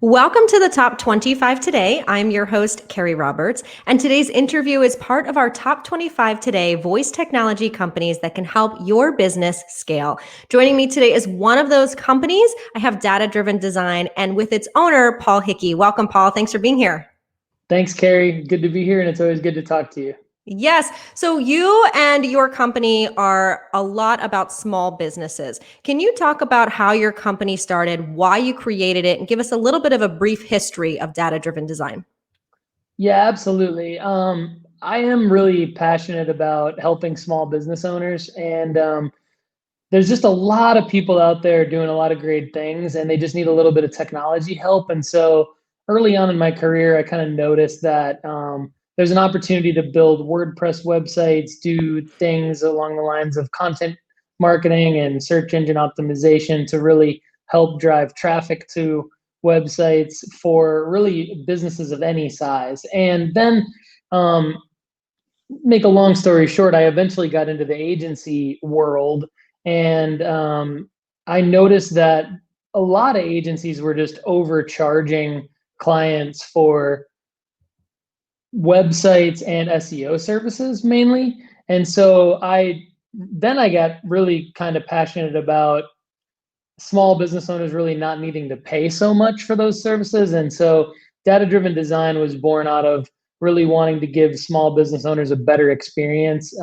Welcome to the Top 25 Today. I'm your host, Keri Roberts, and today's interview is part of our Top 25 Today voice technology companies that can help your business scale. Joining me today is one of those companies. I have Data Driven Design and with its owner, Paul Hickey. Welcome, Paul. Thanks for being here. Thanks, Keri. Good to be here, and it's always good to talk to you. Yes. So you and your company are a lot about small businesses. Can you talk about how your company started, why you created it, and give us a little bit of a brief history of data-driven design? Yeah, absolutely. I am really passionate about helping small business owners, and there's just a lot of people out there doing a lot of great things, and they just need a little bit of technology help. And so early on in my career, I kind of noticed that there's an opportunity to build WordPress websites, do things along the lines of content marketing and search engine optimization to really help drive traffic to websites for really businesses of any size. And then, um, make a long story short, I eventually got into the agency world, and I noticed that a lot of agencies were just overcharging clients for websites and SEO services mainly. And so I got really kind of passionate about small business owners really not needing to pay so much for those services. And so data driven design was born out of really wanting to give small business owners a better experience,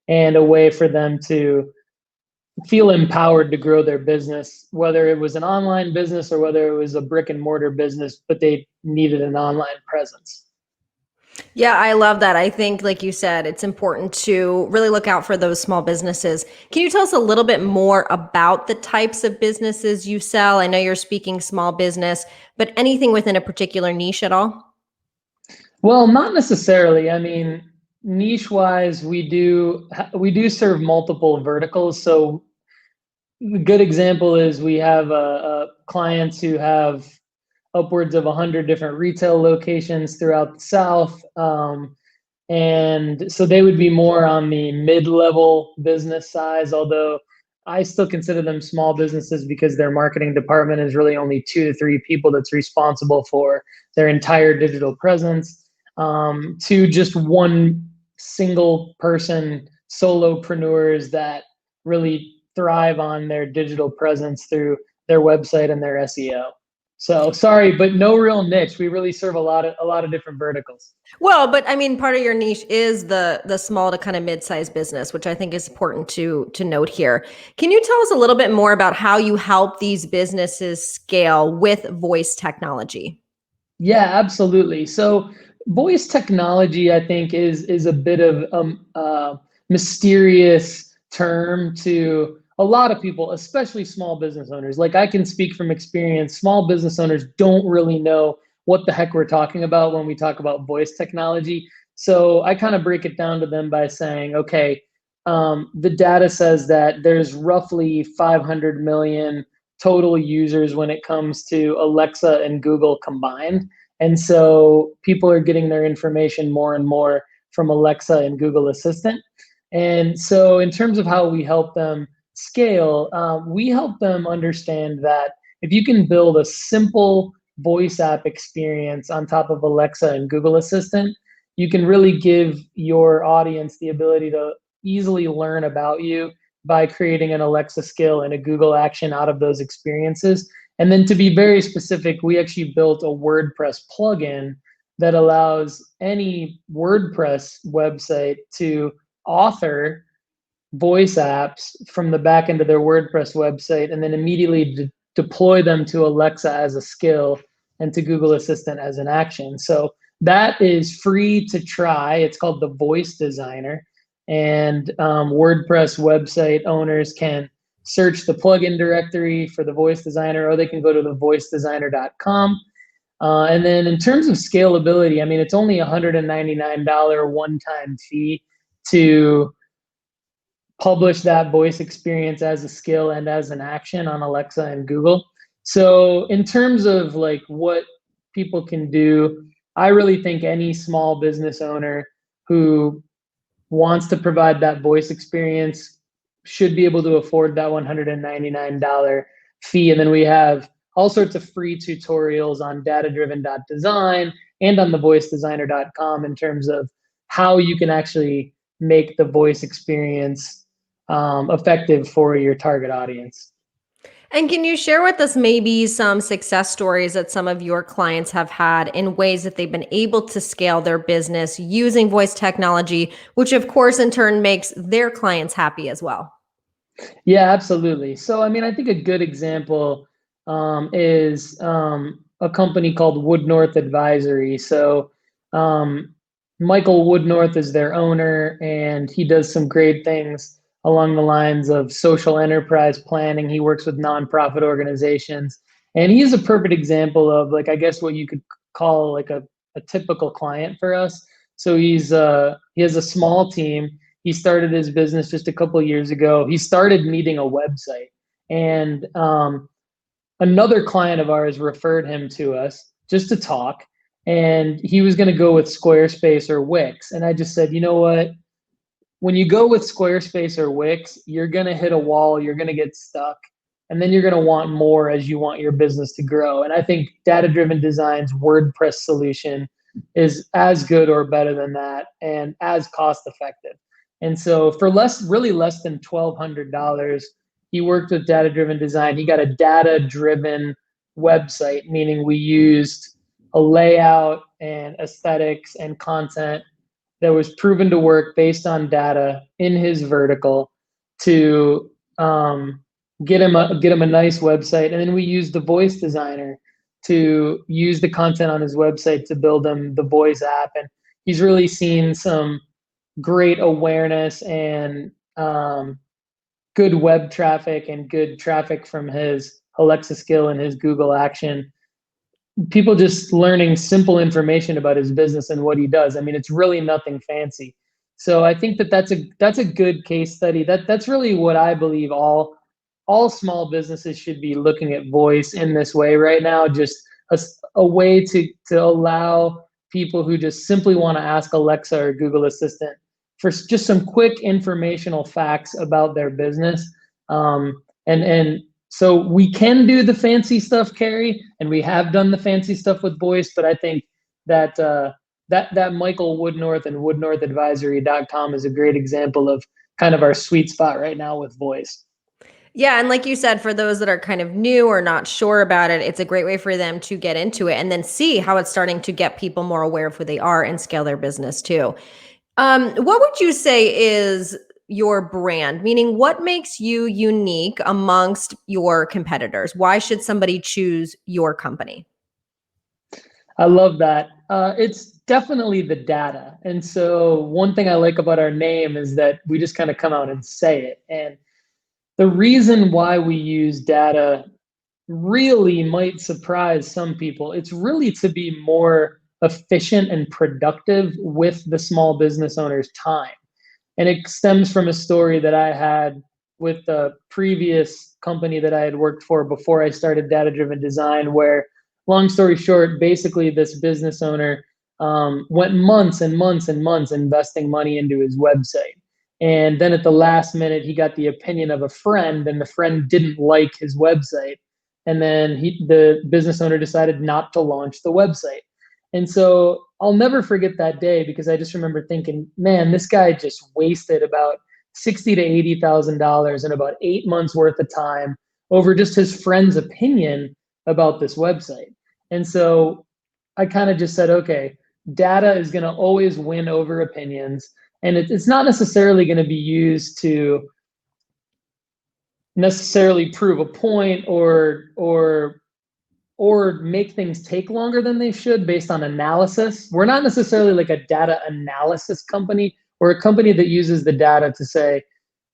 and a way for them to feel empowered to grow their business, whether it was an online business or whether it was a brick and mortar business, but they needed an online presence. Yeah, I love that. I think, like you said, it's important to really look out for those small businesses. Can you tell us a little bit more about the types of businesses you sell? I know you're speaking small business, but anything within a particular niche at all? Well, not necessarily. I mean, niche wise, we do serve multiple verticals. So a good example is we have clients who have upwards of 100 different retail locations throughout the South. And so they would be more on the mid-level business size, although I still consider them small businesses because their marketing department is really only 2 to 3 people that's responsible for their entire digital presence, to just one single person solopreneurs that really thrive on their digital presence through their website and their SEO. So sorry, but no real niche. We really serve a lot of different verticals. Well, but I mean, part of your niche is the small to kind of mid-sized business, which I think is important to note here. Can you tell us a little bit more about how you help these businesses scale with voice technology? Yeah, absolutely. So voice technology, I think, is a bit of mysterious term to a lot of people, especially small business owners. Like I can speak from experience, small business owners don't really know what the heck we're talking about when we talk about voice technology. So I kind of break it down to them by saying, okay, the data says that there's roughly 500 million total users when it comes to Alexa and Google combined. And so people are getting their information more and more from Alexa and Google Assistant. And so, in terms of how we help them scale, we help them understand that if you can build a simple voice app experience on top of Alexa and Google Assistant, you can really give your audience the ability to easily learn about you by creating an Alexa skill and a Google action out of those experiences. And then to be very specific, we actually built a WordPress plugin that allows any WordPress website to author voice apps from the back end of their WordPress website and then immediately deploy them to Alexa as a skill and to Google Assistant as an action. So that is free to try. It's called the Voice Designer. And WordPress website owners can search the plugin directory for the Voice Designer, or they can go to thevoicedesigner.com. And then in terms of scalability, I mean, it's only $199 one-time fee to publish that voice experience as a skill and as an action on Alexa and Google. So in terms of like what people can do, I really think any small business owner who wants to provide that voice experience should be able to afford that $199 fee. And then we have all sorts of free tutorials on datadriven.design and on thevoicedesigner.com in terms of how you can actually make the voice experience effective for your target audience. And can you share with us maybe some success stories that some of your clients have had in ways that they've been able to scale their business using voice technology, which of course in turn makes their clients happy as well? Yeah, absolutely. So, I mean, I think a good example is a company called Wood North Advisory. So, um, Michael Woodnorth is their owner, and he does some great things along the lines of social enterprise planning. He works with nonprofit organizations, and he's a perfect example of, like, I guess what you could call like a typical client for us. So he has a small team. He started his business just a couple of years ago. He started needing a website, and another client of ours referred him to us just to talk. And he was going to go with Squarespace or Wix. And I just said, you know what? When you go with Squarespace or Wix, you're going to hit a wall, you're going to get stuck, and then you're going to want more as you want your business to grow. And I think Data Driven Design's WordPress solution is as good or better than that and as cost effective. And so for really less than $1,200, he worked with Data Driven Design. He got a data driven website, meaning we used a layout and aesthetics and content that was proven to work based on data in his vertical to get him a nice website. And then we used the voice designer to use the content on his website to build him the voice app. And he's really seen some great awareness and good web traffic and good traffic from his Alexa skill and his Google action. People just learning simple information about his business and what he does. I mean, it's really nothing fancy. So I think that that's a good case study. That's really what I believe all small businesses should be looking at voice in this way right now. Just a way to allow people who just simply want to ask Alexa or Google Assistant for just some quick informational facts about their business. And so we can do the fancy stuff, Keri, and we have done the fancy stuff with voice, but I think that that Michael Woodnorth and woodnorthadvisory.com is a great example of kind of our sweet spot right now with voice. Yeah, and like you said, for those that are kind of new or not sure about it, it's a great way for them to get into it and then see how it's starting to get people more aware of who they are and scale their business too. What would you say is your brand? Meaning, what makes you unique amongst your competitors? Why should somebody choose your company? I love that. It's definitely the data. And so one thing I like about our name is that we just kind of come out and say it. And the reason why we use data really might surprise some people. It's really to be more efficient and productive with the small business owner's time. And it stems from a story that I had with the previous company that I had worked for before I started Data Driven Design, where, long story short, basically this business owner went months and months and months investing money into his website. And then at the last minute, he got the opinion of a friend, and the friend didn't like his website. And then the business owner decided not to launch the website. And so I'll never forget that day, because I just remember thinking, man, this guy just wasted about $60,000 to $80,000 and about 8 months worth of time over just his friend's opinion about this website. And so I kind of just said, okay, data is going to always win over opinions. And it's not necessarily going to be used to necessarily prove a point or make things take longer than they should based on analysis. We're not necessarily like a data analysis company. We're a company that uses the data to say,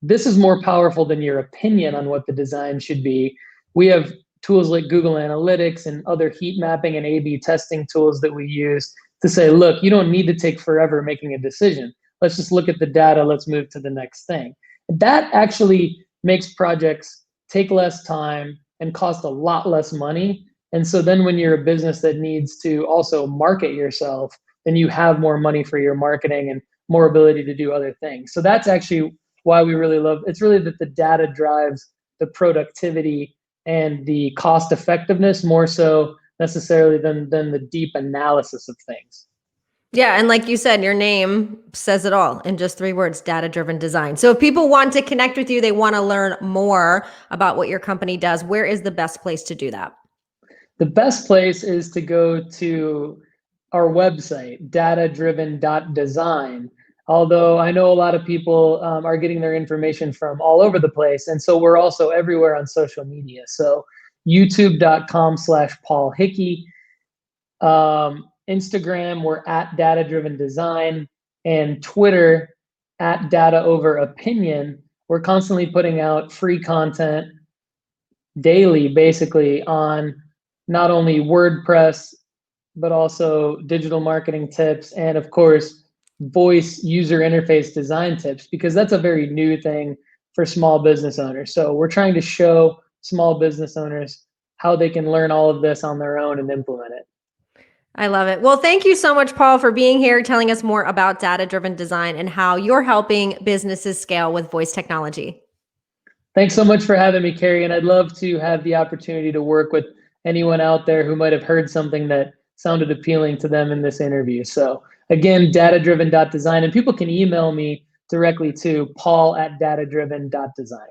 this is more powerful than your opinion on what the design should be. We have tools like Google Analytics and other heat mapping and A/B testing tools that we use to say, look, you don't need to take forever making a decision. Let's just look at the data. Let's move to the next thing. That actually makes projects take less time and cost a lot less money. And so then when you're a business that needs to also market yourself, then you have more money for your marketing and more ability to do other things. So that's actually why we really love, it's really that the data drives the productivity and the cost effectiveness more so necessarily than the deep analysis of things. Yeah, and like you said, your name says it all in just 3 words, data-driven design. So if people want to connect with you, they want to learn more about what your company does, where is the best place to do that? The best place is to go to our website, datadriven.design. Although I know a lot of people are getting their information from all over the place. And so we're also everywhere on social media. So youtube.com/Paul Hickey. Instagram, we're at Data Driven Design, and Twitter at Data Over Opinion. We're constantly putting out free content daily, basically, on not only WordPress, but also digital marketing tips, and of course, voice user interface design tips, because that's a very new thing for small business owners. So we're trying to show small business owners how they can learn all of this on their own and implement it. I love it. Well, thank you so much, Paul, for being here, telling us more about data-driven design and how you're helping businesses scale with voice technology. Thanks so much for having me, Keri. And I'd love to have the opportunity to work with anyone out there who might have heard something that sounded appealing to them in this interview. So again, datadriven.design, and people can email me directly to paul@datadriven.design.